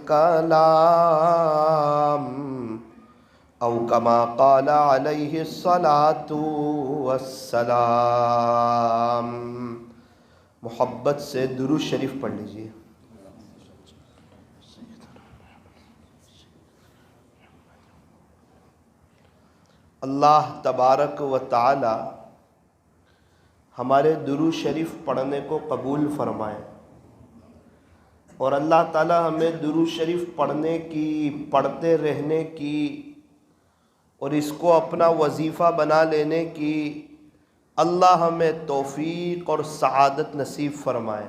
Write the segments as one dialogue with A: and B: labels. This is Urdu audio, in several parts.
A: الکلام او کما قال علیہ الصلاۃ والسلام۔ محبت سے درود شریف پڑھ لیجیے۔ اللہ تبارک و تعالی ہمارے درود شریف پڑھنے کو قبول فرمائے، اور اللہ تعالی ہمیں درود شریف پڑھنے کی، پڑھتے رہنے کی، اور اس کو اپنا وظیفہ بنا لینے کی اللہ ہمیں توفیق اور سعادت نصیب فرمائے۔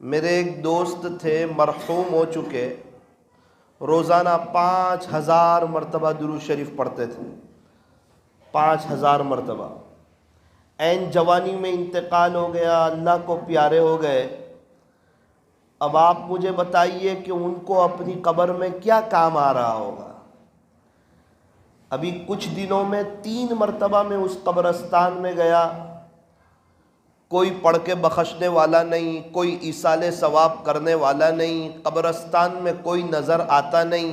A: میرے ایک دوست تھے، مرحوم ہو چکے، روزانہ 5000 مرتبہ درود شریف پڑھتے تھے، 5000 مرتبہ۔ عین جوانی میں انتقال ہو گیا، اللہ کو پیارے ہو گئے۔ اب آپ مجھے بتائیے کہ ان کو اپنی قبر میں کیا کام آ رہا ہوگا۔ ابھی کچھ دنوں میں 3 مرتبہ میں اس قبرستان میں گیا، کوئی پڑھ کے بخشنے والا نہیں، کوئی ایصال ثواب کرنے والا نہیں، قبرستان میں کوئی نظر آتا نہیں۔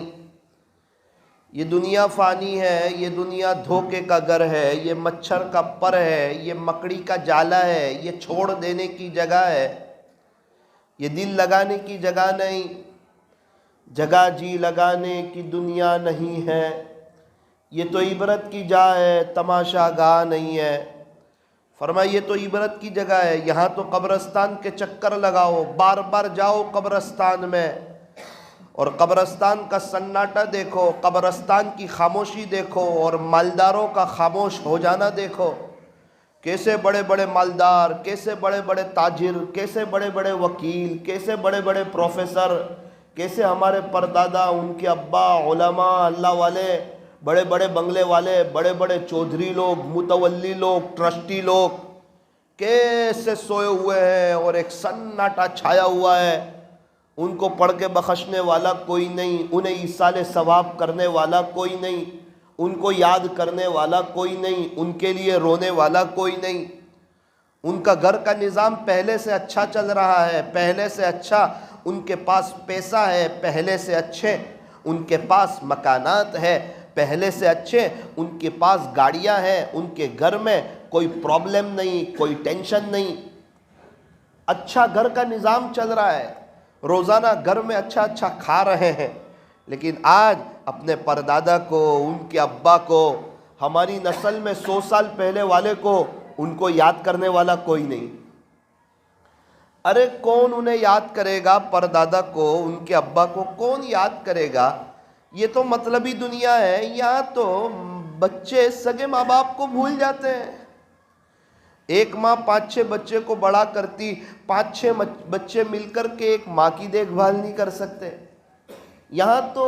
A: یہ دنیا فانی ہے، یہ دنیا دھوکے کا گھر ہے، یہ مچھر کا پر ہے، یہ مکڑی کا جالا ہے، یہ چھوڑ دینے کی جگہ ہے، یہ دل لگانے کی جگہ نہیں، جگہ جی لگانے کی دنیا نہیں ہے، یہ تو عبرت کی جا ہے، تماشا گاہ نہیں ہے۔ فرمایا یہ تو عبرت کی جگہ ہے، یہاں تو قبرستان کے چکر لگاؤ، بار بار جاؤ قبرستان میں، اور قبرستان کا سناٹا دیکھو، قبرستان کی خاموشی دیکھو، اور مالداروں کا خاموش ہو جانا دیکھو۔ کیسے بڑے بڑے مالدار، کیسے بڑے بڑے تاجر، کیسے بڑے بڑے وکیل، کیسے بڑے بڑے پروفیسر، کیسے ہمارے پردادا، ان کے ابا علماء، اللہ والے، بڑے بڑے بنگلے والے، بڑے بڑے چودھری لوگ، متولی لوگ، ٹرسٹی لوگ کیسے سوئے ہوئے ہیں، اور ایک سناٹا چھایا ہوا ہے۔ ان کو پڑھ کے بخشنے والا کوئی نہیں، انہیں ایصال ثواب کرنے والا کوئی نہیں، ان کو یاد کرنے والا کوئی نہیں، ان کے لیے رونے والا کوئی نہیں۔ ان کا گھر کا نظام پہلے سے اچھا چل رہا ہے، پہلے سے اچھا ان کے پاس پیسہ ہے، پہلے سے اچھے ان کے پاس مکانات ہے، پہلے سے اچھے ان کے پاس گاڑیاں ہیں، ان کے گھر میں کوئی پرابلم نہیں، کوئی ٹینشن نہیں، اچھا گھر کا نظام چل رہا ہے، روزانہ گھر میں اچھا اچھا کھا رہے ہیں۔ لیکن آج اپنے پردادا کو، ان کے ابا کو، ہماری نسل میں 100 سال پہلے والے کو، ان کو یاد کرنے والا کوئی نہیں۔ ارے کون انہیں یاد کرے گا؟ پردادا کو، ان کے ابا کو کون یاد کرے گا؟ یہ تو مطلبی دنیا ہے، یہاں تو بچے سگے ماں باپ کو بھول جاتے ہیں۔ ایک ماں 5-6 بچے کو بڑا کرتی، 5-6 بچے مل کر کے ایک ماں کی دیکھ بھال نہیں کر سکتے۔ یہاں تو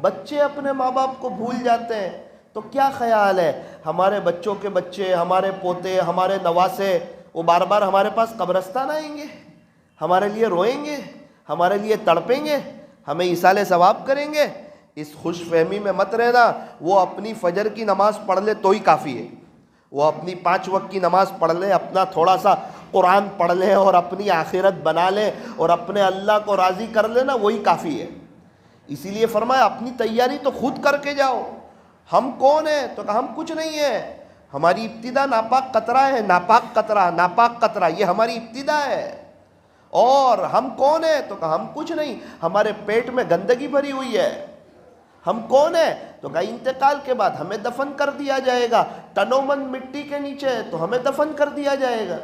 A: بچے اپنے ماں باپ کو بھول جاتے ہیں۔ تو کیا خیال ہے ہمارے بچوں کے بچے، ہمارے پوتے، ہمارے نواسے، وہ بار بار ہمارے پاس قبرستان آئیں گے، ہمارے لیے روئیں گے، ہمارے لیے تڑپیں گے، ہمیں ایصال ثواب کریں گے؟ اس خوش فہمی میں مت رہنا، وہ اپنی فجر کی نماز پڑھ لے تو ہی کافی ہے، وہ اپنی 5 وقت کی نماز پڑھ لے، اپنا تھوڑا سا قرآن پڑھ لے، اور اپنی آخرت بنا لے، اور اپنے اللہ کو راضی کر لے نا، وہی کافی ہے۔ اسی لیے فرمایا اپنی تیاری تو خود کر کے جاؤ۔ ہم کون ہیں؟ تو کہا ہم کچھ نہیں ہیں، ہماری ابتدا ناپاک قطرہ ہے، ناپاک قطرہ، ناپاک قطرہ، یہ ہماری ابتدا ہے۔ اور ہم کون ہیں؟ تو کہا ہم کچھ نہیں، ہمارے پیٹ میں گندگی بھری ہوئی ہے۔ ہم کون ہیں؟ تو کہا انتقال کے بعد ہمیں دفن کر دیا جائے گا، تنومن مٹی کے نیچے ہے تو ہمیں دفن کر دیا جائے گا۔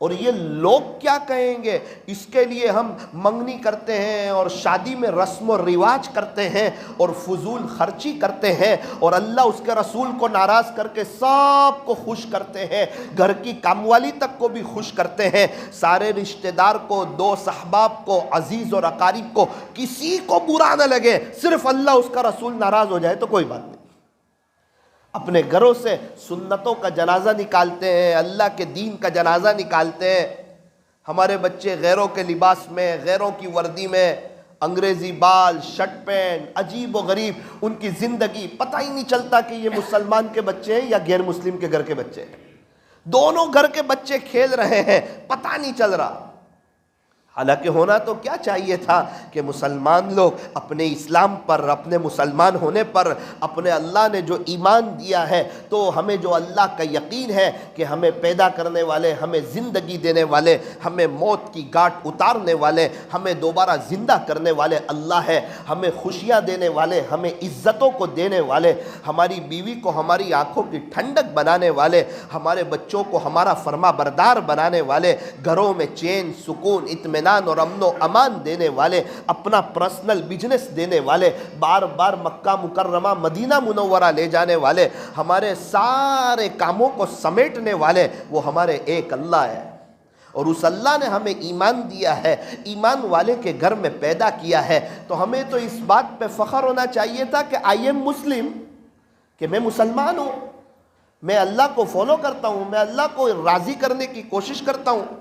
A: اور یہ لوگ کیا کہیں گے، اس کے لیے ہم منگنی کرتے ہیں، اور شادی میں رسم و رواج کرتے ہیں، اور فضول خرچی کرتے ہیں، اور اللہ اس کے رسول کو ناراض کر کے سب کو خوش کرتے ہیں، گھر کی کام والی تک کو بھی خوش کرتے ہیں، سارے رشتہ دار کو، دوست احباب کو، عزیز اور اقارب کو، کسی کو برا نہ لگے، صرف اللہ اس کا رسول ناراض ہو جائے تو کوئی بات نہیں۔ اپنے گھروں سے سنتوں کا جنازہ نکالتے ہیں، اللہ کے دین کا جنازہ نکالتے ہیں۔ ہمارے بچے غیروں کے لباس میں، غیروں کی وردی میں، انگریزی بال، شرٹ پینٹ، عجیب و غریب ان کی زندگی، پتہ ہی نہیں چلتا کہ یہ مسلمان کے بچے ہیں یا غیر مسلم کے گھر کے بچے ہیں۔ دونوں گھر کے بچے کھیل رہے ہیں، پتہ نہیں چل رہا۔ حالانکہ ہونا تو کیا چاہیے تھا کہ مسلمان لوگ اپنے اسلام پر، اپنے مسلمان ہونے پر، اپنے اللہ نے جو ایمان دیا ہے، تو ہمیں جو اللہ کا یقین ہے کہ ہمیں پیدا کرنے والے، ہمیں زندگی دینے والے، ہمیں موت کی گھاٹ اتارنے والے، ہمیں دوبارہ زندہ کرنے والے اللہ ہے، ہمیں خوشیاں دینے والے، ہمیں عزتوں کو دینے والے، ہماری بیوی کو ہماری آنکھوں کی ٹھنڈک بنانے والے، ہمارے بچوں کو ہمارا فرما بردار بنانے والے، گھروں میں چین، سکون، اطمینان اور امن و امان دینے والے، اپنا پرسنل بزنس دینے والے، بار بار مکہ مکرمہ مدینہ منورہ لے جانے والے، ہمارے سارے کاموں کو سمیٹنے والے، وہ ہمارے ایک اللہ ہے۔ اور اس اللہ نے ہمیں ایمان دیا ہے، ایمان والے کے گھر میں پیدا کیا ہے، تو ہمیں تو اس بات پہ فخر ہونا چاہیے تھا کہ آئی ایم مسلم، کہ میں مسلمان ہوں، میں اللہ کو فالو کرتا ہوں، میں اللہ کو راضی کرنے کی کوشش کرتا ہوں۔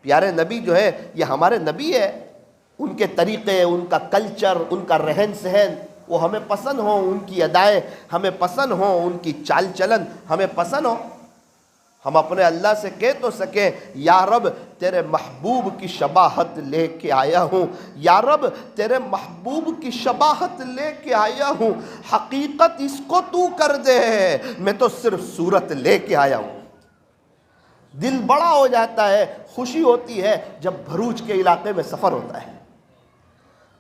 A: پیارے نبی جو ہے یہ ہمارے نبی ہے، ان کے طریقے، ان کا کلچر، ان کا رہن سہن وہ ہمیں پسند ہوں، ان کی ادائیں ہمیں پسند ہوں، ان کی چال چلن ہمیں پسند ہو، ہم اپنے اللہ سے کہہ تو سکیں یا رب تیرے محبوب کی شباہت لے کے آیا ہوں، یا رب تیرے محبوب کی شباہت لے کے آیا ہوں، حقیقت اس کو تو کر دے، میں تو صرف صورت لے کے آیا ہوں۔ دل بڑا ہو جاتا ہے، خوشی ہوتی ہے جب بھروچ کے علاقے میں سفر ہوتا ہے،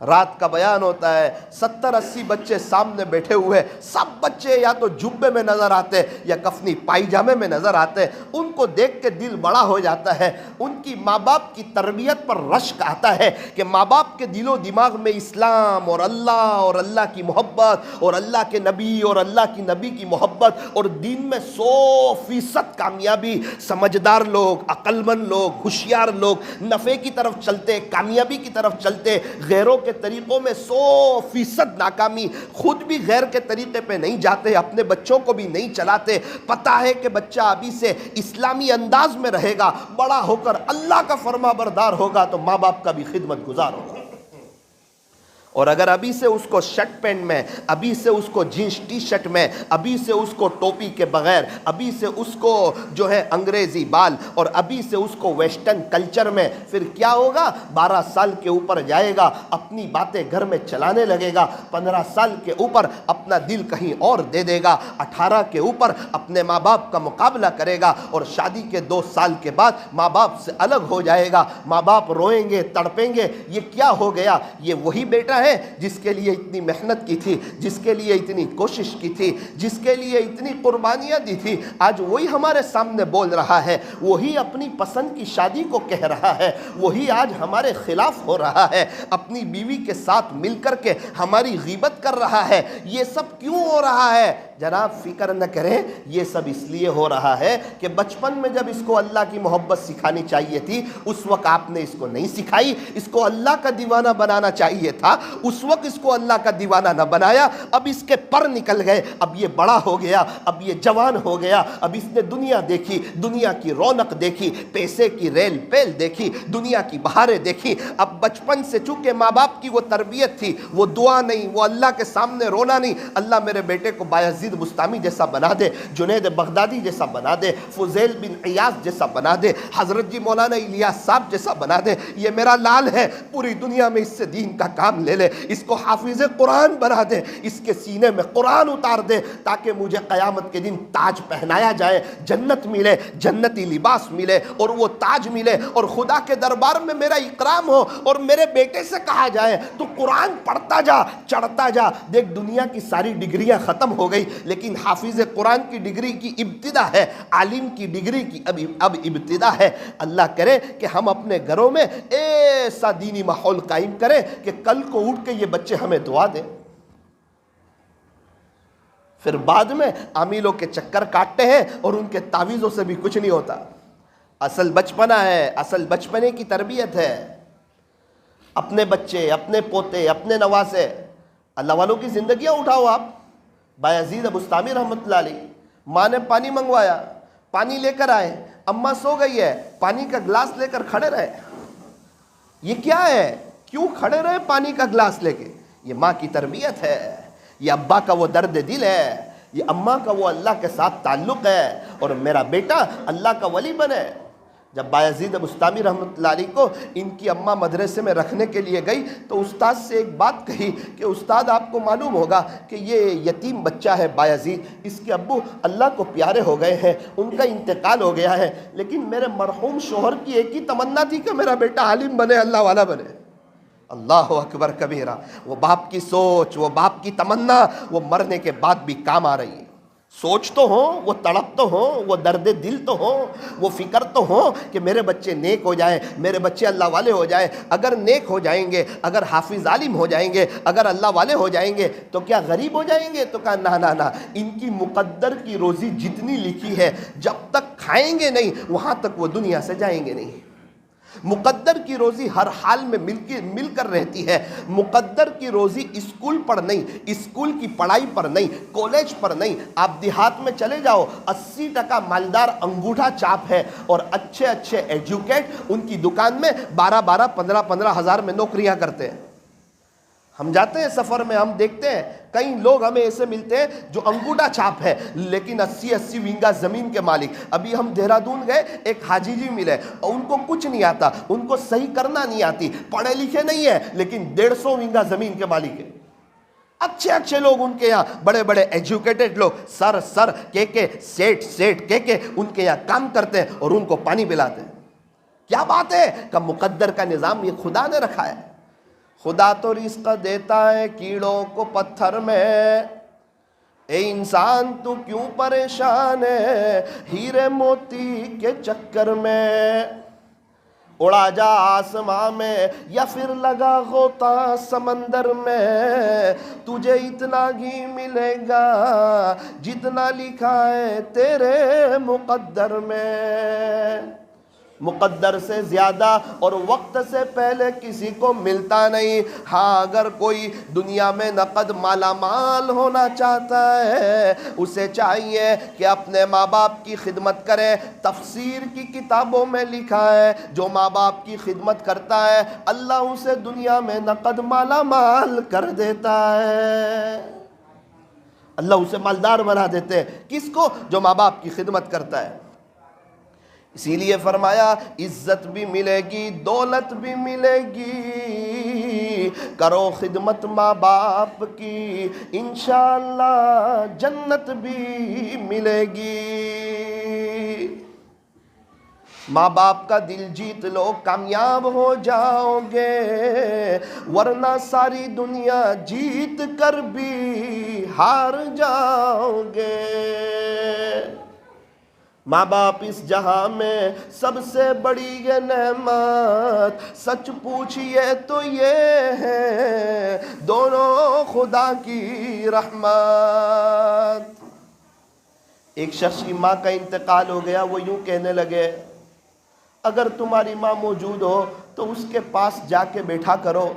A: رات کا بیان ہوتا ہے، 70-80 بچے سامنے بیٹھے ہوئے، سب بچے یا تو جبے میں نظر آتے یا کفنی پائجامے میں نظر آتے، ان کو دیکھ کے دل بڑا ہو جاتا ہے، ان کی ماں باپ کی تربیت پر رشک آتا ہے کہ ماں باپ کے دل و دماغ میں اسلام اور اللہ کی محبت اور اللہ کے نبی اور اللہ کی نبی کی محبت اور دین میں 100% کامیابی، سمجھدار لوگ، عقل مند لوگ، ہوشیار لوگ نفع کی طرف چلتے، کامیابی کی طرف چلتے، غیروں کے طریقوں میں 100% ناکامی، خود بھی غیر کے طریقے پہ نہیں جاتے، اپنے بچوں کو بھی نہیں چلاتے، پتہ ہے کہ بچہ ابھی سے اسلامی انداز میں رہے گا، بڑا ہو کر اللہ کا فرما بردار ہوگا تو ماں باپ کا بھی خدمت گزار ہوگا۔ اور اگر ابھی سے اس کو شرٹ پینٹ میں، ابھی سے اس کو جینس ٹی شرٹ میں، ابھی سے اس کو ٹوپی کے بغیر، ابھی سے اس کو جو ہے انگریزی بال اور ابھی سے اس کو ویسٹرن کلچر میں، پھر کیا ہوگا؟ 12 سال کے اوپر جائے گا، اپنی باتیں گھر میں چلانے لگے گا، 15 سال کے اوپر اپنا دل کہیں اور دے دے گا، 18 کے اوپر اپنے ماں باپ کا مقابلہ کرے گا، اور شادی کے 2 سال کے بعد ماں باپ سے الگ ہو جائے گا، ماں باپ روئیں گے، تڑپیں گے، یہ کیا ہو گیا؟ یہ وہی بیٹا ہے جس کے لیے اتنی محنت کی تھی، جس کے لیے اتنی کوشش کی تھی، جس کے لیے اتنی قربانیاں دی تھی، آج وہی ہمارے سامنے بول رہا ہے، وہی اپنی پسند کی شادی کو کہہ رہا ہے، وہی آج ہمارے خلاف ہو رہا ہے، اپنی بیوی کے ساتھ مل کر کے ہماری غیبت کر رہا ہے۔ یہ سب کیوں ہو رہا ہے؟ جناب فکر نہ کریں، یہ سب اس لیے ہو رہا ہے کہ بچپن میں جب اس کو اللہ کی محبت سکھانی چاہیے تھی، اس وقت آپ نے اس کو نہیں سکھائی، اس کو اللہ کا دیوانہ بنانا چاہیے تھا، اس وقت اس کو اللہ کا دیوانہ نہ بنایا، اب اس کے پر نکل گئے، اب یہ بڑا ہو گیا، اب یہ جوان ہو گیا، اب اس نے دنیا دیکھی، دنیا کی رونق دیکھی، پیسے کی ریل پیل دیکھی، دنیا کی بہاریں دیکھی، اب بچپن سے چونکہ ماں باپ کی وہ تربیت تھی، وہ دعا نہیں، وہ اللہ کے سامنے رونا نہیں، اللہ میرے بیٹے کو بایزید بستامی جیسا بنا دے، جنید بغدادی جیسا بنا دے، فضیل بن عیاض جیسا بنا دے، حضرت جی مولانا الیاس صاحب جیسا بنا دے، یہ میرا لال ہے، پوری دنیا میں اس سے دین کا کام لے لے، اس کو حافظ قرآن بنا دے، اس کے سینے میں قرآن اتار دے، تاکہ مجھے قیامت کے دن تاج پہنایا جائے، جنت ملے، جنتی لباس ملے اور وہ تاج ملے، اور خدا کے دربار میں میرا اکرام ہو، اور میرے بیٹے سے کہا جائے تو قرآن پڑھتا جا، چڑھتا جا۔ دیکھ دنیا کی ساری ڈگریاں ختم ہو گئی، لیکن حافظ قرآن کی ڈگری کی ابتدا ہے، عالم کی ڈگری کی اب ابتدا ہے۔ اللہ کرے کہ ہم اپنے گھروں میں ایسا دینی ماحول قائم کریں کہ کل کو اٹھ کے یہ بچے ہمیں دعا دیں، پھر بعد میں عاملوں کے چکر کاٹتے ہیں اور ان کے تعویذوں سے بھی کچھ نہیں ہوتا۔ اصل بچپنا ہے، اصل بچپنے کی تربیت ہے۔ اپنے بچے، اپنے پوتے، اپنے نواسے، اللہ والوں کی زندگیاں اٹھاؤ آپ۔ بایزید بستامی رحمۃ اللہ علیہ، ماں نے پانی منگوایا، پانی لے کر آئے، اماں سو گئی ہے، پانی کا گلاس لے کر کھڑے رہے۔ یہ کیا ہے؟ کیوں کھڑے رہے پانی کا گلاس لے کے؟ یہ ماں کی تربیت ہے، یہ ابا کا وہ درد دل ہے، یہ اماں کا وہ اللہ کے ساتھ تعلق ہے، اور میرا بیٹا اللہ کا ولی بنے۔ جب بایزید بستامی رحمۃ اللہ علیہ کو ان کی اماں مدرسے میں رکھنے کے لیے گئی تو استاد سے ایک بات کہی کہ استاد آپ کو معلوم ہوگا کہ یہ یتیم بچہ ہے بایزید، اس کے ابو اللہ کو پیارے ہو گئے ہیں، ان کا انتقال ہو گیا ہے، لیکن میرے مرحوم شوہر کی ایک ہی تمنا تھی کہ میرا بیٹا عالم بنے، اللہ والا بنے۔ اللہ اکبر کبیرہ، وہ باپ کی سوچ، وہ باپ کی تمنا وہ مرنے کے بعد بھی کام آ رہی ہے۔ سوچ تو ہو، وہ تڑپ تو ہو، وہ درد دل تو ہو، وہ فکر تو ہو کہ میرے بچے نیک ہو جائیں، میرے بچے اللہ والے ہو جائیں۔ اگر نیک ہو جائیں گے، اگر حافظ عالم ہو جائیں گے، اگر اللہ والے ہو جائیں گے تو کیا غریب ہو جائیں گے؟ تو کہا نہ نہ نہ، ان کی مقدر کی روزی جتنی لکھی ہے جب تک کھائیں گے نہیں وہاں تک وہ دنیا سے جائیں گے نہیں۔ مقدر کی روزی ہر حال میں مل کر رہتی ہے۔ مقدر کی روزی اسکول پر نہیں، اسکول کی پڑھائی پر نہیں، کالج پر نہیں۔ آپ دیہات میں چلے جاؤ، 80% مالدار انگوٹھا چاپ ہے اور اچھے اچھے ایجوکیٹ ان کی دکان میں 12 15 ہزار میں نوکریاں کرتے ہیں۔ ہم جاتے ہیں سفر میں، ہم دیکھتے ہیں کئی لوگ ہمیں ایسے ملتے ہیں جو انگوٹھا چھاپ ہے لیکن 80 وینگا زمین کے مالک۔ ابھی ہم دہرادون گئے، ایک حاجی جی ملے اور ان کو کچھ نہیں آتا، ان کو صحیح کرنا نہیں آتی، پڑھے لکھے نہیں ہیں لیکن 150 وینگا زمین کے مالک ہیں۔ اچھے اچھے لوگ ان کے یہاں، بڑے بڑے ایجوکیٹڈ لوگ، سر سیٹ کے ان کے یہاں کام کرتے ہیں اور ان کو پانی پلاتے ہیں۔ کیا بات ہے کہ مقدر کا نظام یہ خدا نے رکھا ہے۔ خدا تو رزق دیتا ہے کیڑوں کو پتھر میں، اے انسان تو کیوں پریشان ہے ہیرے موتی کے چکر میں۔ اڑا جا آسماں میں یا پھر لگا غوطہ سمندر میں، تجھے اتنا ہی ملے گا جتنا لکھا ہے تیرے مقدر میں۔ مقدر سے زیادہ اور وقت سے پہلے کسی کو ملتا نہیں۔ ہاں اگر کوئی دنیا میں نقد مالا مال ہونا چاہتا ہے، اسے چاہیے کہ اپنے ماں باپ کی خدمت کرے۔ تفسیر کی کتابوں میں لکھا ہے جو ماں باپ کی خدمت کرتا ہے اللہ اسے دنیا میں نقد مالا مال کر دیتا ہے۔ اللہ اسے مالدار بنا دیتے ہیں۔ کس کو؟ جو ماں باپ کی خدمت کرتا ہے۔ اسی لیے فرمایا عزت بھی ملے گی، دولت بھی ملے گی، کرو خدمت ماں باپ کی انشاءاللہ جنت بھی ملے گی۔ ماں باپ کا دل جیت لو کامیاب ہو جاؤ گے، ورنہ ساری دنیا جیت کر بھی ہار جاؤ گے۔ ماں باپ اس جہاں میں سب سے بڑی یہ نعمت، سچ پوچھئے تو یہ ہے دونوں خدا کی رحمت۔ ایک شخص کی ماں کا انتقال ہو گیا، وہ یوں کہنے لگے اگر تمہاری ماں موجود ہو تو اس کے پاس جا کے بیٹھا کرو،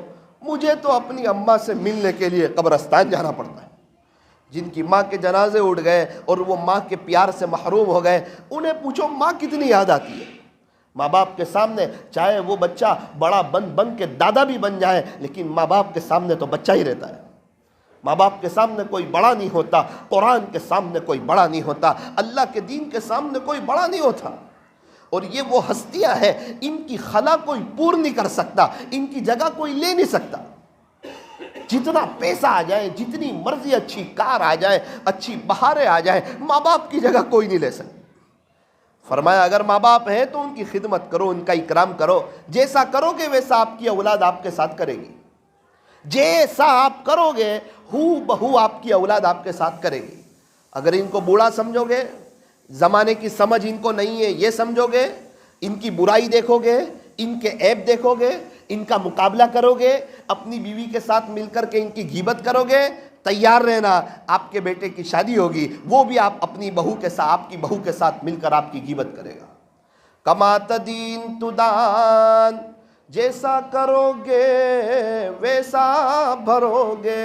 A: مجھے تو اپنی اماں سے ملنے کے لیے قبرستان جانا پڑتا ہے۔ جن کی ماں کے جنازے اٹھ گئے اور وہ ماں کے پیار سے محروم ہو گئے، انہیں پوچھو ماں کتنی یاد آتی ہے۔ ماں باپ کے سامنے چاہے وہ بچہ بڑا بن کے دادا بھی بن جائے لیکن ماں باپ کے سامنے تو بچہ ہی رہتا ہے۔ ماں باپ کے سامنے کوئی بڑا نہیں ہوتا، قرآن کے سامنے کوئی بڑا نہیں ہوتا، اللہ کے دین کے سامنے کوئی بڑا نہیں ہوتا۔ اور یہ وہ ہستیاں ہیں، ان کی خلا کوئی پور نہیں کر سکتا، ان کی جگہ کوئی لے نہیں سکتا۔ جتنا پیسہ آ جائے، جتنی مرضی اچھی کار آ جائے، اچھی بہاریں آ جائے، ماں باپ کی جگہ کوئی نہیں لے سکتا۔ فرمایا اگر ماں باپ ہیں تو ان کی خدمت کرو، ان کا اکرام کرو، جیسا کرو گے ویسا آپ کی اولاد آپ کے ساتھ کرے گی، جیسا آپ کرو گے ہو بہو آپ کی اولاد آپ کے ساتھ کرے گی۔ اگر ان کو بوڑھا سمجھو گے، زمانے کی سمجھ ان کو نہیں ہے یہ سمجھو گے، ان کی برائی دیکھو گے، ان کے عیب دیکھو گے، ان کا مقابلہ کرو گے، اپنی بیوی کے ساتھ مل کر کے ان کی غیبت کرو گے، تیار رہنا آپ کے بیٹے کی شادی ہوگی، وہ بھی آپ اپنی بہو کے ساتھ، آپ کی بہو کے ساتھ مل کر آپ کی غیبت کرے گا۔ کما تدین تدان، جیسا کرو گے ویسا بھرو گے۔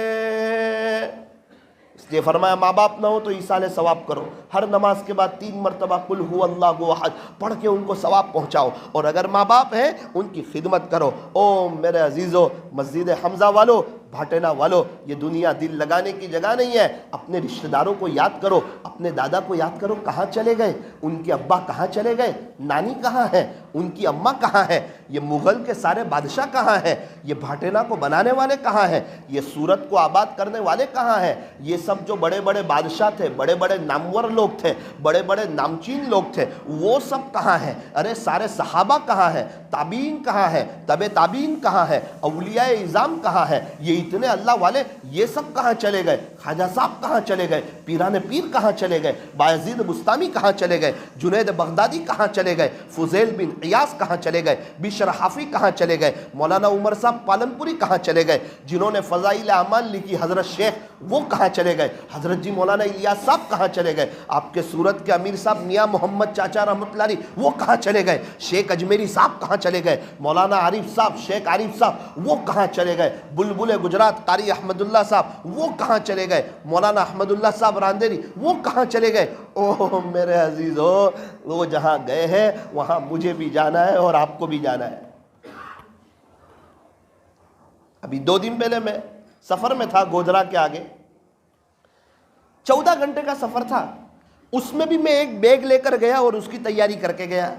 A: اس لیے فرمایا ماں باپ نہ ہو تو ایصال ثواب کرو، ہر نماز کے بعد 3 مرتبہ قل هو اللہ احد پڑھ کے ان کو ثواب پہنچاؤ، اور اگر ماں باپ ہیں ان کی خدمت کرو۔ او میرے عزیزو، مسجد حمزہ والو، بھاٹینا والو، یہ دنیا دل لگانے کی جگہ نہیں ہے. اپنے رشتہ داروں کو یاد کرو، اپنے دادا کو یاد کرو، کہاں چلے گئے، ان کے ابا کہاں چلے گئے، نانی کہاں ہے، ان کی اماں کہاں ہے، یہ مغل کے سارے بادشاہ کہاں ہیں، یہ بھاٹینا کو بنانے والے کہاں ہیں، یہ سورت کو آباد کرنے والے کہاں ہیں، یہ سب جو بڑے بڑے بادشاہ تھے، بڑے بڑے نامور لوگ تھے، بڑے بڑے نامچین لوگ تھے، وہ سب کہاں ہیں؟ ارے سارے صحابہ کہاں ہیں، تابعین کہاں ہے، تبع تابعین کہاں ہے، اولیاء اعظام کہاں ہے، یہ اتنے اللہ والے یہ سب کہاں چلے گئے، خواجہ صاحب کہاں چلے گئے، پیران پیر کہاں چلے گئے، بایزید بستامی کہاں چلے گئے، جنید بغدادی کہاں چلے گئے، فضیل بن عیاض کہاں چلے گئے، بشر حافی کہاں چلے گئے، مولانا عمر صاحب پالنپوری کہاں چلے گئے، جنہوں نے فضائل اعمال لکھی حضرت شیخ وہ کہاں چلے گئے، حضرت جی مولانا الیاس صاحب کہاں چلے گئے، آپ کے سورت کے امیر صاحب میاں محمد چاچا رحمۃ اللہ علیہ وہ کہاں چلے گئے، شیخ اجمیری صاحب کہاں چلے گئے، مولانا عارف صاحب، شیخ عارف صاحب وہ کہاں چلے گئے، بلبل گجرات قاری احمد اللہ صاحب وہ کہاں چلے گئے، مولانا احمد اللہ صاحب راندیری وہ کہاں چلے گئے. اوہ میرے عزیزو، وہ جہاں گئے ہیں وہاں مجھے بھی جانا ہے اور آپ کو بھی جانا ہے. ابھی 2 دن پہلے میں سفر میں تھا گوجرا کے آگے، 14 گھنٹے کا سفر تھا، اس میں بھی میں ایک بیگ لے کر گیا اور اس کی تیاری کر کے گیا.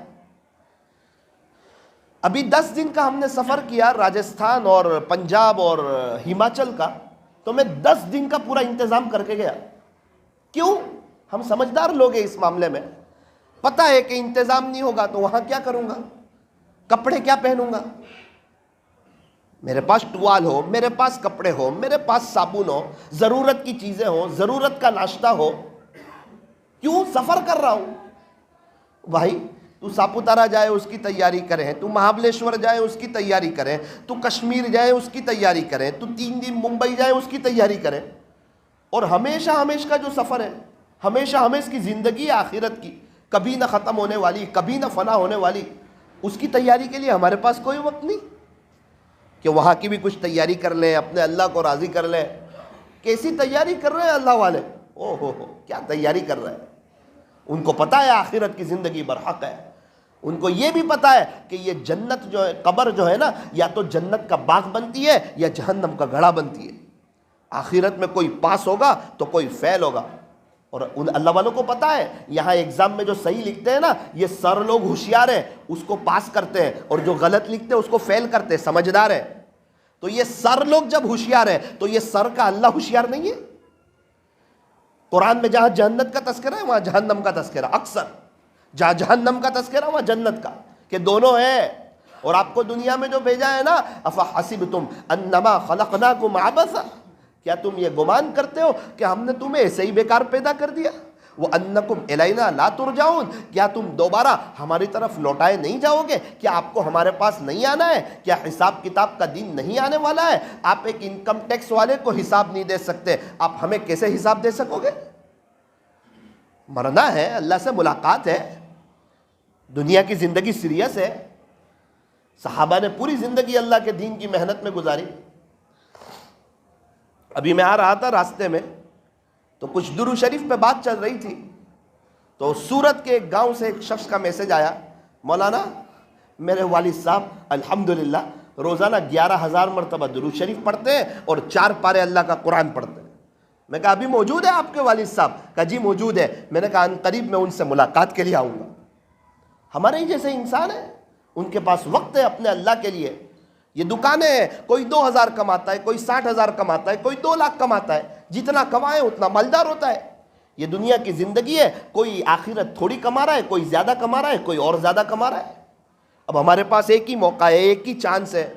A: ابھی 10 دن کا ہم نے سفر کیا راجستھان اور پنجاب اور ہماچل کا، تو میں 10 دن کا پورا انتظام کر کے گیا. کیوں؟ ہم سمجھدار لوگ ہیں اس معاملے میں، پتہ ہے کہ انتظام نہیں ہوگا تو وہاں کیا کروں گا، کپڑے کیا پہنوں گا، میرے پاس ٹوال ہو، میرے پاس کپڑے ہو، میرے پاس صابن ہو، ضرورت کی چیزیں ہو، ضرورت کا ناشتہ ہو. کیوں؟ سفر کر رہا ہوں. بھائی تو ساپوتارہ جائے اس کی تیاری کریں، تو مہابلیشور جائے اس کی تیاری کریں، تو کشمیر جائے اس کی تیاری کریں، تو 3 دن ممبئی جائے اس کی تیاری کریں. اور ہمیشہ ہمیشہ کا جو سفر ہے، ہمیشہ ہمیشہ کی زندگی آخرت کی، کبھی نہ ختم ہونے والی، کبھی نہ فنا ہونے والی، اس کی تیاری کے لیے ہمارے پاس کوئی وقت نہیں کہ وہاں کی بھی کچھ تیاری کر لیں، اپنے اللہ کو راضی کر لیں. کیسی تیاری کر رہے ہیں اللہ والے، او ہو کیا تیاری کر رہے ہیں. ان کو پتہ ہے آخرت کی زندگی برحق ہے، ان کو یہ بھی پتہ ہے کہ یہ جنت جو ہے، قبر جو ہے نا، یا تو جنت کا باغ بنتی ہے یا جہنم کا گڑھا بنتی ہے. آخرت میں کوئی پاس ہوگا تو کوئی فیل ہوگا. اور ان اللہ والوں کو پتہ ہے یہاں ایگزام میں جو صحیح لکھتے ہیں نا، یہ سر لوگ ہوشیار ہیں اس کو پاس کرتے ہیں، اور جو غلط لکھتے ہیں اس کو فیل کرتے ہیں، سمجھدار ہے. تو یہ سر لوگ جب ہوشیار ہے تو یہ سر کا اللہ ہوشیار نہیں ہے. قرآن میں جہاں جہنت کا تذکرہ ہے وہاں جہنم کا تذکرہ، اکثر جہاں جہنم کا تذکرہ وہاں جنت کا، کہ دونوں ہے. اور آپ کو دنیا میں جو بھیجا ہے نا، افحسبتم انما خلقناکم عبثا، کیا تم یہ گمان کرتے ہو کہ ہم نے تمہیں ایسے ہی بیکار پیدا کر دیا؟ وَأَنَّكُمْ إِلَيْنَا لَا تُرْجَعُونَ، کیا تم دوبارہ ہماری طرف لوٹائے نہیں جاؤ گے؟ کیا آپ کو ہمارے پاس نہیں آنا ہے؟ کیا حساب کتاب کا دن نہیں آنے والا ہے؟ آپ ایک انکم ٹیکس والے کو حساب نہیں دے سکتے، آپ ہمیں کیسے حساب دے سکو گے؟ مرنا ہے، اللہ سے ملاقات ہے، دنیا کی زندگی سیریس ہے. صحابہ نے پوری زندگی اللہ کے دین کی محنت میں گزاری. ابھی میں آ رہا تھا راستے میں تو کچھ درود شریف پہ بات چل رہی تھی، تو سورت کے ایک گاؤں سے ایک شخص کا میسج آیا، مولانا میرے والد صاحب الحمدللہ روزانہ 11,000 مرتبہ درود شریف پڑھتے ہیں اور 4 پارے اللہ کا قرآن پڑھتے ہیں. میں کہا ابھی موجود ہے آپ کے والد صاحب؟ کہا جی موجود ہے. میں نے کہا ان قریب میں ان سے ملاقات کے لیے آؤں گا. ہمارے ہی جیسے انسان ہیں، ان کے پاس وقت ہے اپنے اللہ کے لیے. یہ دکانیں ہیں، کوئی 2,000 کماتا ہے، کوئی 60,000 کماتا ہے، کوئی 2 لاکھ کماتا ہے، جتنا کمائے اتنا مالدار ہوتا ہے. یہ دنیا کی زندگی ہے، کوئی آخرت تھوڑی کما رہا ہے، کوئی زیادہ کما رہا ہے، کوئی اور زیادہ کما رہا ہے. اب ہمارے پاس ایک ہی موقع ہے، ایک ہی چانس ہے.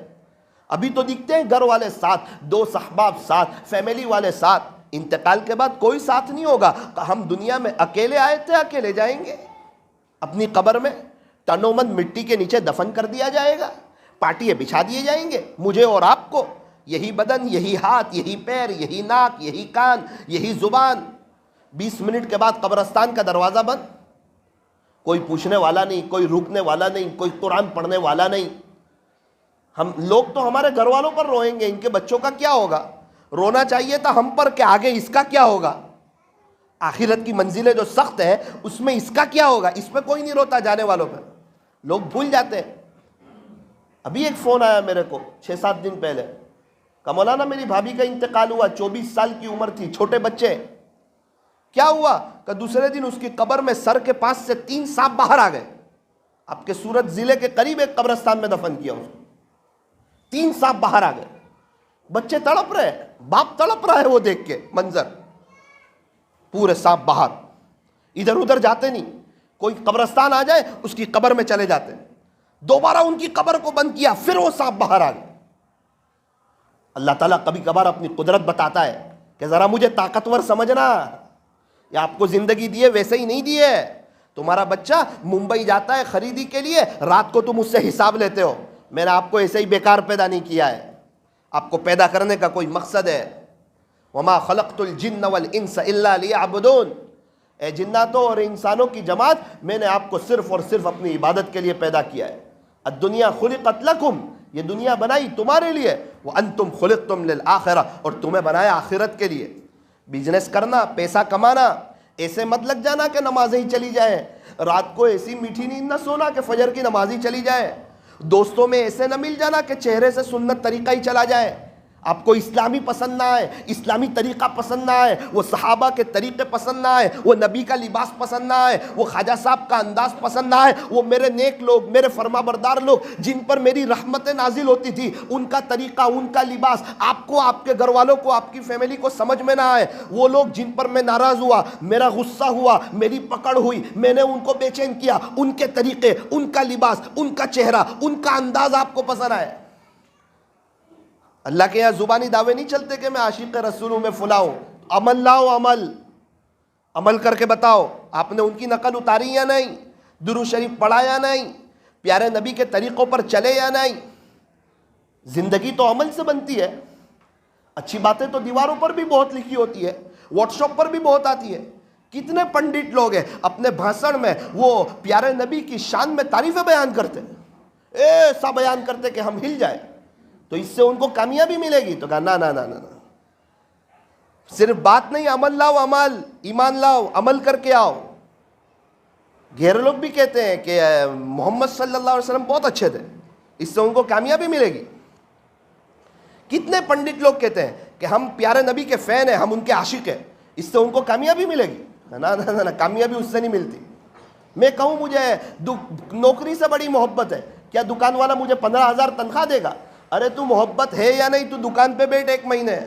A: ابھی تو دکھتے ہیں گھر والے ساتھ، 2 صحباب ساتھ، فیملی والے ساتھ. انتقال کے بعد کوئی ساتھ نہیں ہوگا. ہم دنیا میں اکیلے آئے تھے، اکیلے جائیں گے. اپنی قبر میں تنومند مٹی کے نیچے دفن کر دیا جائے گا، پاٹیے بچھا دیے جائیں گے، مجھے اور آپ کو. یہی بدن، یہی ہاتھ، یہی پیر، یہی ناک، یہی کان، یہی زبان. 20 منٹ کے بعد قبرستان کا دروازہ بند. کوئی پوچھنے والا نہیں، کوئی روکنے والا نہیں، کوئی قرآن پڑھنے والا نہیں. ہم لوگ تو ہمارے گھر والوں پر روئیں گے، ان کے بچوں کا کیا ہوگا؟ رونا چاہیے تھا ہم پر کہ آگے اس کا کیا ہوگا. آخرت کی منزلیں جو سخت ہے اس میں اس کا کیا ہوگا، اس پہ کوئی نہیں روتا. جانے والوں پہ لوگ بھول جاتے ہیں. ابھی ایک فون آیا میرے کو 6-7 دن پہلے، کہ مولانا میری بھابھی کا انتقال ہوا، 24 سال کی عمر تھی، چھوٹے بچے، کیا ہوا؟ کہ دوسرے دن اس کی قبر میں سر کے پاس سے 3 سانپ باہر آ گئے. آپ کے سورت ضلع کے قریب ایک قبرستان میں دفن کیا اس کو، 3 سانپ باہر آ گئے. بچے تڑپ رہے، باپ تڑپ رہا ہے وہ دیکھ کے منظر، پورے سانپ باہر، ادھر ادھر جاتے نہیں. کوئی قبرستان آ جائے اس کی قبر میں چلے جاتے. دوبارہ ان کی قبر کو بند کیا، پھر وہ سانپ باہر آ گئے. اللہ تعالیٰ کبھی کبھار اپنی قدرت بتاتا ہے کہ ذرا مجھے طاقتور سمجھنا، یا آپ کو زندگی دیے ویسے ہی نہیں دیے. تمہارا بچہ ممبئی جاتا ہے خریدی کے لیے، رات کو تم اس سے حساب لیتے ہو. میں نے آپ کو ایسے ہی بیکار پیدا نہیں کیا ہے، آپ کو پیدا کرنے کا کوئی مقصد ہے. وما خلقت الجن والانس الا لیعبدون. اے جناتوں اور انسانوں کی جماعت، میں نے آپ کو صرف اور صرف اپنی عبادت کے لیے پیدا کیا ہے. الدنیا خلقت لکم، یہ دنیا بنائی تمہارے لیے، وانتم خلقتم للآخرہ، اور تمہیں بنایا آخرت کے لیے. بزنس کرنا، پیسہ کمانا، ایسے مت لگ جانا کہ نمازیں ہی چلی جائیں. رات کو ایسی میٹھی نیند نہ سونا کہ فجر کی نماز ہی چلی جائے. دوستوں میں ایسے نہ مل جانا کہ چہرے سے سنت طریقہ ہی چلا جائے. آپ کو اسلامی پسند نہ آئے، اسلامی طریقہ پسند نہ آئے، وہ صحابہ کے طریقے پسند نہ آئے، وہ نبی کا لباس پسند نہ آئے، وہ خواجہ صاحب کا انداز پسند نہ آئے، وہ میرے نیک لوگ، میرے فرما بردار لوگ جن پر میری رحمتیں نازل ہوتی تھی، ان کا طریقہ، ان کا لباس آپ کو، آپ کے گھر والوں کو، آپ کی فیملی کو سمجھ میں نہ آئے. وہ لوگ جن پر میں ناراض ہوا، میرا غصہ ہوا، میری پکڑ ہوئی، میں نے ان کو بے چین کیا، ان کے طریقے، ان کا لباس، ان کا چہرہ، ان کا انداز آپ کو پسند آئے. اللہ کے یہاں زبانی دعوے نہیں چلتے کہ میں عاشق رسول ہوں، میں فلاں ہوں. عمل لاؤ، عمل کر کے بتاؤ آپ نے ان کی نقل اتاری یا نہیں، درود شریف پڑھا یا نہیں، پیارے نبی کے طریقوں پر چلے یا نہیں. زندگی تو عمل سے بنتی ہے. اچھی باتیں تو دیواروں پر بھی بہت لکھی ہوتی ہے، واٹس ایپ پر بھی بہت آتی ہے. کتنے پنڈت لوگ ہیں اپنے بھاشن میں وہ پیارے نبی کی شان میں تعریفیں بیان کرتے، ایسا بیان کرتے کہ ہم ہل جائے. تو اس سے ان کو کامیابی ملے گی؟ تو کہا نا نا نا نا، صرف بات نہیں، عمل لاؤ، عمل، ایمان لاؤ، عمل کر کے آؤ. غیر لوگ بھی کہتے ہیں کہ محمد صلی اللہ علیہ وسلم بہت اچھے تھے، اس سے ان کو کامیابی ملے گی. کتنے پنڈت لوگ کہتے ہیں کہ ہم پیارے نبی کے فین ہیں، ہم ان کے عاشق ہیں، اس سے ان کو کامیابی ملے گی؟ نا نا نا، کامیابی اس سے نہیں ملتی. میں کہوں مجھے نوکری سے بڑی محبت ہے، کیا دکان والا مجھے 15,000 تنخواہ دے گا؟ ارے تو محبت ہے یا نہیں، تو دکان پہ بیٹھ 1 مہینے،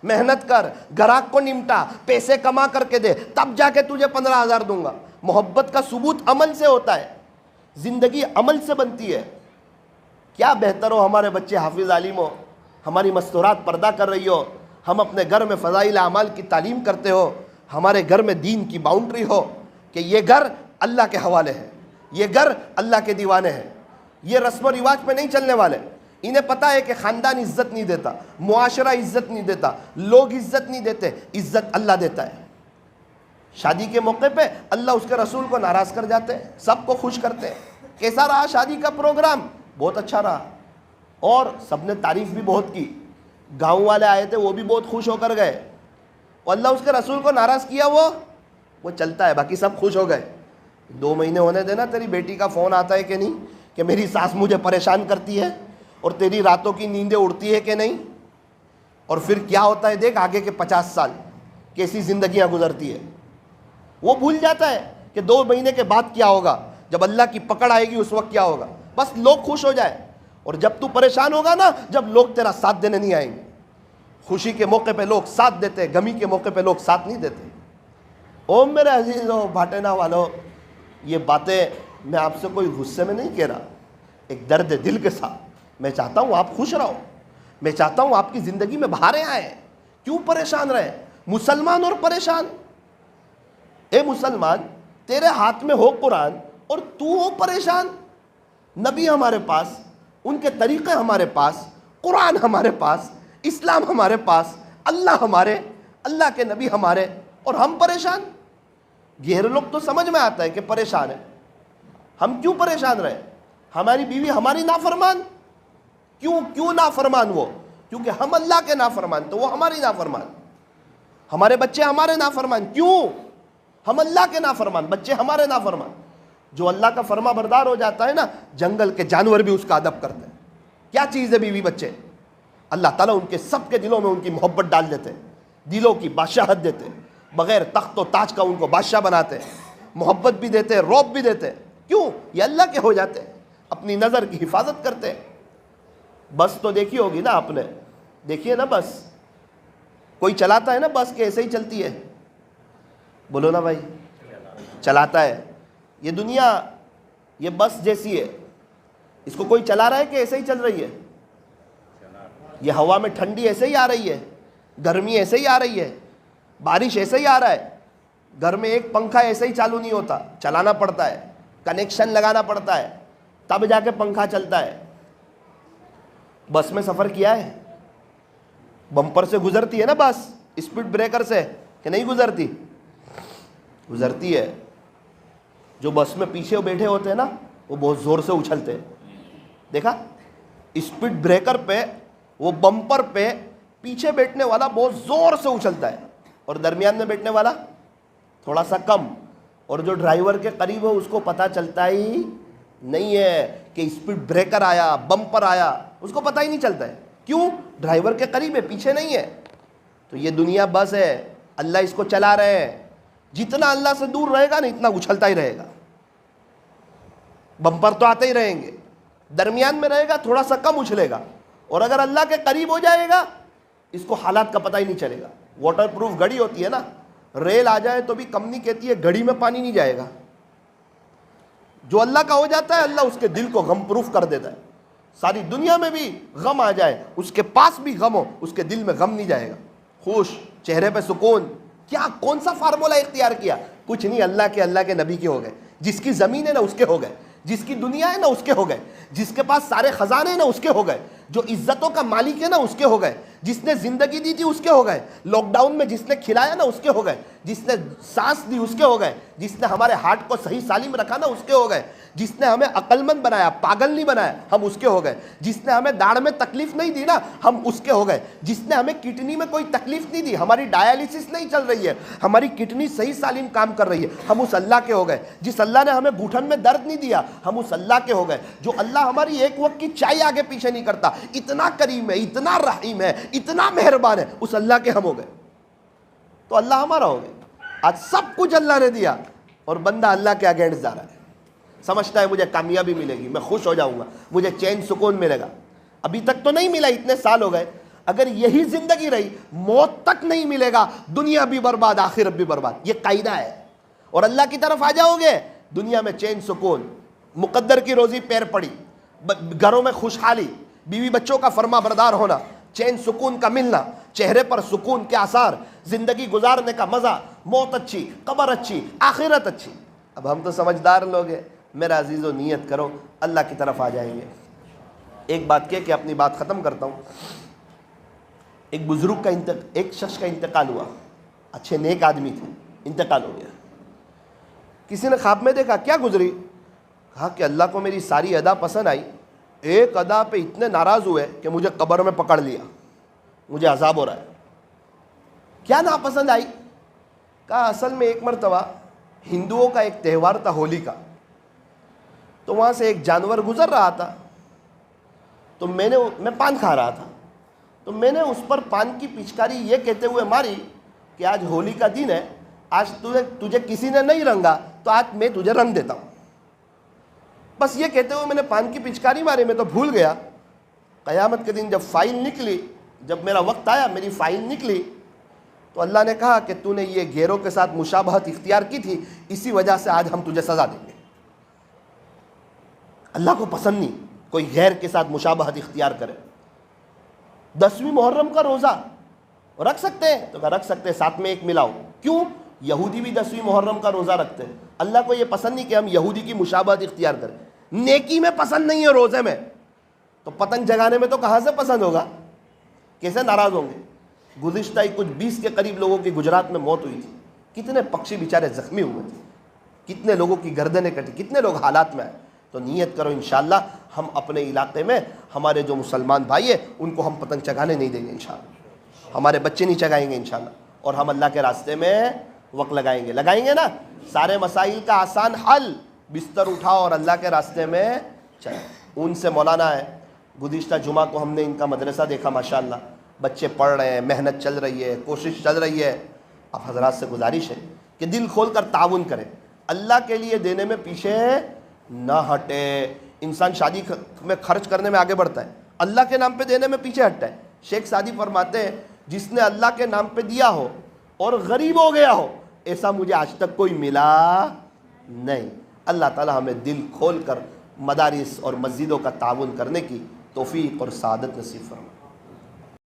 A: محنت کر، گراہک کو نمٹا، پیسے کما کر کے دے، تب جا کے تجھے 15,000 دوں گا. محبت کا ثبوت عمل سے ہوتا ہے، زندگی عمل سے بنتی ہے. کیا بہتر ہو ہمارے بچے حافظ عالم ہو، ہماری مستورات پردہ کر رہی ہو، ہم اپنے گھر میں فضائل اعمال کی تعلیم کرتے ہو، ہمارے گھر میں دین کی باؤنڈری ہو کہ یہ گھر اللہ کے حوالے ہے، یہ گھر اللہ کے دیوانے ہیں، یہ رسم و رواج پہ نہیں چلنے والے. انہیں پتا ہے کہ خاندان عزت نہیں دیتا، معاشرہ عزت نہیں دیتا، لوگ عزت نہیں دیتے، عزت اللہ دیتا ہے. شادی کے موقع پہ اللہ اس کے رسول کو ناراض کر جاتے ہیں، سب کو خوش کرتے ہیں. کیسا رہا شادی کا پروگرام؟ بہت اچھا رہا، اور سب نے تعریف بھی بہت کی. گاؤں والے آئے تھے، وہ بھی بہت خوش ہو کر گئے. اور اللہ اس کے رسول کو ناراض کیا، وہ چلتا ہے، باقی سب خوش ہو گئے. 2 مہینے ہونے دینا، تیری بیٹی کا فون آتا ہے کہ نہیں کہ میری ساس مجھے پریشان کرتی ہے، اور تیری راتوں کی نیندیں اڑتی ہے کہ نہیں. اور پھر کیا ہوتا ہے دیکھ، آگے کے 50 سال کیسی زندگیاں گزرتی ہے. وہ بھول جاتا ہے کہ 2 مہینے کے بعد کیا ہوگا، جب اللہ کی پکڑ آئے گی اس وقت کیا ہوگا. بس لوگ خوش ہو جائے. اور جب تو پریشان ہوگا نا، جب لوگ تیرا ساتھ دینے نہیں آئیں گے. خوشی کے موقع پہ لوگ ساتھ دیتے، غمی کے موقع پہ لوگ ساتھ نہیں دیتے. او میرے عزیزو، بھاٹینا والو، یہ باتیں میں آپ سے کوئی غصے میں نہیں کہہ رہا، ایک درد دل کے ساتھ. میں چاہتا ہوں آپ خوش رہو، میں چاہتا ہوں آپ کی زندگی میں بہاریں آئیں. کیوں پریشان رہے؟ مسلمان اور پریشان. اے مسلمان، تیرے ہاتھ میں ہو قرآن اور تو ہو پریشان. نبی ہمارے پاس، ان کے طریقے ہمارے پاس، قرآن ہمارے پاس، اسلام ہمارے پاس، اللہ ہمارے، اللہ کے نبی ہمارے، اور ہم پریشان. غیر لوگ تو سمجھ میں آتا ہے کہ پریشان ہے. ہم کیوں پریشان رہے؟ ہماری بیوی ہماری نافرمان. کیوں نافرمان وہ؟ کیونکہ ہم اللہ کے نافرمان، تو وہ ہماری نافرمان. ہمارے بچے ہمارے نافرمان. کیوں؟ ہم اللہ کے نافرمان، بچے ہمارے نافرمان. جو اللہ کا فرما بردار ہو جاتا ہے نا، جنگل کے جانور بھی اس کا ادب کرتے ہیں. کیا چیز ہے بیوی بچے؟ اللہ تعالیٰ ان کے سب کے دلوں میں ان کی محبت ڈال دیتے ہیں، دلوں کی بادشاہت دیتے ہیں، بغیر تخت و تاج کا ان کو بادشاہ بناتے ہیں، محبت بھی دیتے ہیں، رعب بھی دیتے ہیں۔ کیوں؟ یہ اللہ کے ہو جاتے ہیں، اپنی نظر کی حفاظت کرتے ہیں۔ بس تو دیکھی ہوگی نا آپ نے، دیکھیے نا بس، کوئی چلاتا ہے نا بس کہ ایسے ہی چلتی ہے؟ بولو نا بھائی، چلاتا ہے۔ یہ دنیا یہ بس جیسی ہے، اس کو کوئی چلا رہا ہے کہ ایسے ہی چل رہی ہے؟ یہ ہوا میں ٹھنڈی ایسے ہی آ رہی ہے، گرمی ایسے ہی آ رہی ہے، بارش ایسے ہی آ رہا ہے، گھر میں ایک پنکھا ایسے ہی چالو نہیں ہوتا، چلانا پڑتا ہے، کنیکشن لگانا پڑتا ہے، تب جا کے پنکھا چلتا ہے۔ بس میں سفر کیا ہے، بمپر سے گزرتی ہے نا بس، اسپیڈ بریکر سے کہ نہیں گزرتی؟ گزرتی ہے۔ جو بس میں پیچھے بیٹھے ہوتے ہیں نا وہ بہت زور سے اچھلتے ہیں، دیکھا؟ اسپیڈ بریکر پہ، وہ بمپر پہ پیچھے بیٹھنے والا بہت زور سے اچھلتا ہے، اور درمیان میں بیٹھنے والا تھوڑا سا کم، اور جو ڈرائیور کے قریب ہو اس کو پتہ چلتا ہی نہیں ہے کہ اسپیڈ بریکر آیا، بمپر آیا، اس کو پتہ ہی نہیں چلتا ہے۔ کیوں؟ ڈرائیور کے قریب ہے، پیچھے نہیں ہے۔ تو یہ دنیا بس ہے، اللہ اس کو چلا رہے ہیں، جتنا اللہ سے دور رہے گا نا اتنا اچھلتا ہی رہے گا، بمپر تو آتے ہی رہیں گے، درمیان میں رہے گا تھوڑا سا کم اچھلے گا، اور اگر اللہ کے قریب ہو جائے گا اس کو حالات کا پتہ ہی نہیں چلے گا۔ واٹر پروف گھڑی ہوتی ہے نا، ریل آ جائے تو بھی کمپنی کہتی ہے گھڑی میں پانی نہیں جائے گا۔ جو اللہ کا ہو جاتا ہے اللہ اس کے دل کو غم پروف کر دیتا ہے، ساری دنیا میں بھی غم آ جائے، اس کے پاس بھی غم ہو، اس کے دل میں غم نہیں جائے گا، خوش، چہرے پہ سکون۔ کیا کون سا فارمولہ اختیار کیا؟ کچھ نہیں، اللہ کے نبی کے ہو گئے۔ جس کی زمین ہے نا اس کے ہو گئے، جس کی دنیا ہے نا اس کے ہو گئے، جس کے پاس سارے خزانے ہیں نا اس کے ہو گئے، جو عزتوں کا مالک ہے نا اس کے ہو گئے، جس نے زندگی دی تھی اس کے ہو گئے، لاک ڈاؤن میں جس نے کھلایا نا اس کے ہو گئے، جس نے سانس دی اس کے ہو گئے، جس نے ہمارے ہارٹ کو صحیح سالم رکھا نا اس کے ہو گئے، جس نے ہمیں عقل مند بنایا، پاگل نہیں بنایا، ہم اس کے ہو گئے، جس نے ہمیں داڑھ میں تکلیف نہیں دی نا ہم اس کے ہو گئے، جس نے ہمیں کڈنی میں کوئی تکلیف نہیں دی، ہماری ڈائیلسس نہیں چل رہی ہے، ہماری کڈنی صحیح سالم کام کر رہی ہے، ہم اس اللہ کے ہو گئے، جس اللہ نے ہمیں گھٹن میں درد نہیں دیا ہم اس اللہ کے ہو گئے، جو اللہ ہماری ایک وقت کی چائے آگے پیچھے نہیں کرتا، اتنا کریم ہے، اتنا رحیم ہے، اتنا مہربان ہے، اس اللہ کے ہم ہو گئے۔ تو اللہ ہمارا ہو گیا۔ آج سب کچھ اللہ نے دیا اور بندہ اللہ کے اگینسٹ جا رہا ہے، سمجھتا ہے مجھے کامیابی ملے گی، میں خوش ہو جاؤں گا، مجھے چین سکون ملے گا۔ ابھی تک تو نہیں ملا، اتنے سال ہو گئے، اگر یہی زندگی رہی موت تک نہیں ملے گا، دنیا بھی برباد آخرت بھی برباد، یہ قاعدہ ہے۔ اور اللہ کی طرف آ جاؤ گے، دنیا میں چین سکون، مقدر کی روزی پیر پڑی، گھروں میں خوشحالی، بیوی بچوں کا فرما بردار ہونا، چین سکون کا ملنا، چہرے پر سکون کے آثار، زندگی گزارنے کا مزہ، موت اچھی، قبر اچھی، آخرت اچھی۔ اب ہم تو سمجھدار لوگ ہیں، میرا عزیزو نیت کرو اللہ کی طرف آ جائیں گے۔ ایک بات کہ اپنی بات ختم کرتا ہوں۔ ایک بزرگ کا ایک شخص کا انتقال ہوا، اچھے نیک آدمی تھے، انتقال ہو گیا۔ کسی نے خواب میں دیکھا، کیا گزری؟ کہا کہ اللہ کو میری ساری ادا پسند آئی، ایک ادا پہ اتنے ناراض ہوئے کہ مجھے قبر میں پکڑ لیا، مجھے عذاب ہو رہا ہے۔ کیا ناپسند آئی؟ کہا اصل میں ایک مرتبہ ہندوؤں کا ایک تہوار تھا ہولی کا، تو وہاں سے ایک جانور گزر رہا تھا، تو میں پان کھا رہا تھا، تو میں نے اس پر پان کی پچکاری یہ کہتے ہوئے ماری کہ آج ہولی کا دن ہے، آج تجھے کسی نے نہیں رنگا تو آج میں تجھے رنگ دیتا ہوں۔ بس یہ کہتے ہوئے میں نے پان کی پچکاری ماری، میں تو بھول گیا۔ قیامت کے دن جب فائل نکلی، جب میرا وقت آیا، میری فائل نکلی، تو اللہ نے کہا کہ تو نے یہ غیروں کے ساتھ مشابہت اختیار کی تھی، اسی وجہ سے آج ہم تجھے سزا دیں گے۔ اللہ کو پسند نہیں کوئی غیر کے ساتھ مشابہت اختیار کرے۔ 10ویں محرم کا روزہ رکھ سکتے ہیں تو رکھ سکتے ہیں، ساتھ میں ایک ملاؤ۔ کیوں؟ یہودی بھی 10ویں محرم کا روزہ رکھتے ہیں، اللہ کو یہ پسند نہیں کہ ہم یہودی کی مشابہت اختیار کریں۔ نیکی میں پسند نہیں ہے روزے میں، تو پتنگ جگانے میں تو کہاں سے پسند ہوگا؟ کیسے ناراض ہوں گے؟ گزشتہ ہی کچھ 20 کے قریب لوگوں کی گجرات میں موت ہوئی تھی، کتنے پکشی بیچارے زخمی ہوئے تھے، کتنے لوگوں کی گردنیں کٹی، کتنے لوگ حالات میں آئے۔ تو نیت کرو انشاءاللہ ہم اپنے علاقے میں ہمارے جو مسلمان بھائی ہیں ان کو ہم پتنگ چگانے نہیں دیں گے انشاءاللہ، ہمارے بچے نہیں چگائیں گے انشاءاللہ، اور ہم اللہ کے راستے میں وقت لگائیں گے نا۔ سارے مسائل کا آسان حل، بستر اٹھاؤ اور اللہ کے راستے میں چلیں۔ ان سے مولانا ہے، گزشتہ جمعہ کو ہم نے ان کا مدرسہ دیکھا، ماشاءاللہ بچے پڑھ رہے ہیں، محنت چل رہی ہے، کوشش چل رہی ہے۔ اب حضرات سے گزارش ہے کہ دل کھول کر تعاون کریں، اللہ کے لیے دینے میں پیچھے نہ ہٹے۔ انسان شادی میں خرچ کرنے میں آگے بڑھتا ہے، اللہ کے نام پہ دینے میں پیچھے ہٹتا ہے۔ شیخ سعدی فرماتے ہیں جس نے اللہ کے نام پہ دیا ہو اور غریب ہو گیا ہو، ایسا مجھے آج تک کوئی ملا نہیں۔ اللہ تعالی ہمیں دل کھول کر مدارس اور مسجدوں کا تعاون کرنے کی توفیق اور سعادت نصیب فرمائے۔